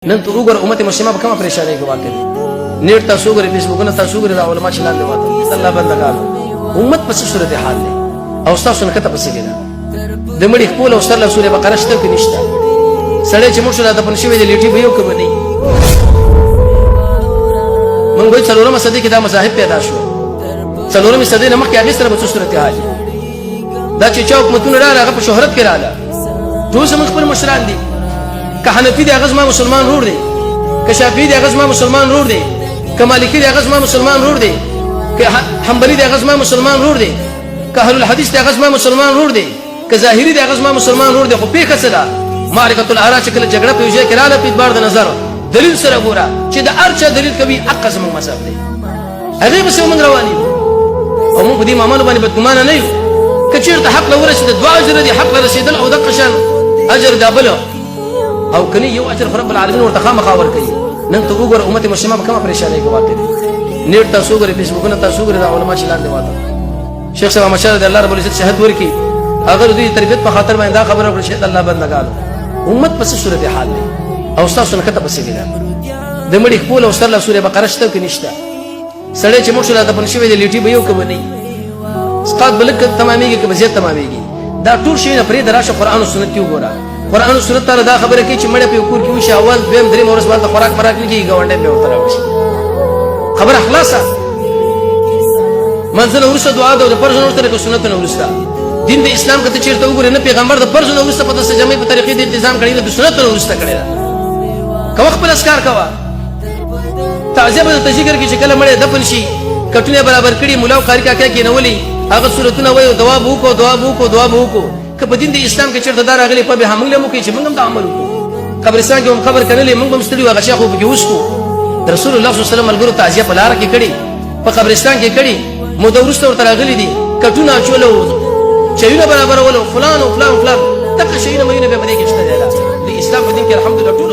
نن ته وګوره امت مسلمه په کومه پریشانۍ کې واقع دي. نیټ تاسو وګورئ، فیسبوکونه تاسو وګورئ، دا علما چې لاندې واته الله بندګانو امت په څه صورت حال دی او تاسو نه کته پسې کېده د مړي خپل او سره سورې بقره شته کې نشته. سړی چې موږ له دفن شوی دی لیټي به یو کوي موږ وایو څلورمه صدې کې دا مذاهب پیدا شو. څلورمه صدې نه مخکې هغه سره په څه صورت حال دی دا چې چا حکومتونه راغله په شهرت کې رااله ټول زموږ خپل مشران دي. که حنفي دی هغه زما مسلمان رور دی، که شافعي دی هغه زما مسلمان رور دی، که مالکي دی هغه زما مسلمان رور دی، که حنبلي دی هغه زما مسلمان رور دی، که اهل الحديث دی هغه زما مسلمان رور دی، که ظاهري دی هغه زما مسلمان رور دی. خو پیښه څه ده؟ معرکة الاراء چې کله جګړه په یو ځای کې رااله په اعتبار د نظر دلیل سره ګوره چې د هر چا دلیل کوي حق زموږ مذهب دی، هغې پسې موږ روان یو او موږ په دې معاملو باندې بدګمانه نه یو. که چېرته حق له ورسېده دوه اجره دي، حق له رسېدل او دقه شان اجر دا بله او کني یو اجر رب العالمین ورته خامخا ورکوي. نن ته وګوره امت مسلمه په کومه پریشانۍ کې واقع دي. نیټ تاسو وګورئ، فیسبوکونه تاسو وګورئ، دا علما چې لاندې واته شیخ صاحب مشر د الله رب العزت شهادت ورکړي هغه د دې تربیت په خاطر باندې دا خبره وکړه چې الله بندګانو امت په څه صورت حال دی او تاسو نه کته پسې کېده د مړي خپل او سره سورې بقره شته کې نشته. سړی چې موږ له دفن شوی دی لیټي به یو کوي نه سقاط بلک تمامېږي که بزیات تمامېږي. دا ټول شی نه پرې دراشه قرآن او سنت کې وګوره. قرآن او سنت تعالی دا خبره کوي چې مړ په کور کې وشي اول دویم دریم ورځ باندې خوراک نه کیږي ګاونډي به ورته راوشي. خبره خلاصه منځله ورسره دعا ده او د فرض نه ورته سنت نه ورسره دین د اسلام کته چیرته وګورئ نه پیغمبر د فرض نه ورسره په داسې جمعي په طریقې د تنظیم کړی د سنت نه ورسره کړی دا کوه خپل اسکار کوه تعذيب د تشکر کې چې کله مړ دفن شي کټونه برابر کړي مولا او قاری کاکا کې نه ولي هغه صورتونه وایو دوا بوکو که په دین د اسلام کې چیرته دا راغلي په به هم له مو کې چې موږ هم د عمل وکړو. قبرستان کې هم خبر کړلې موږ هم ستړي واغ شیخو کې وسکو رسول الله صلی الله علیه وسلم الګرو تعزیه په لار کې کړي په قبرستان کې کړي مو د ورسته ورته راغلي دي کټونه چولو چېونه برابر ولو فلان تک شي نه مې نه به باندې کې شته د اسلام په دین کې الحمدلله ټول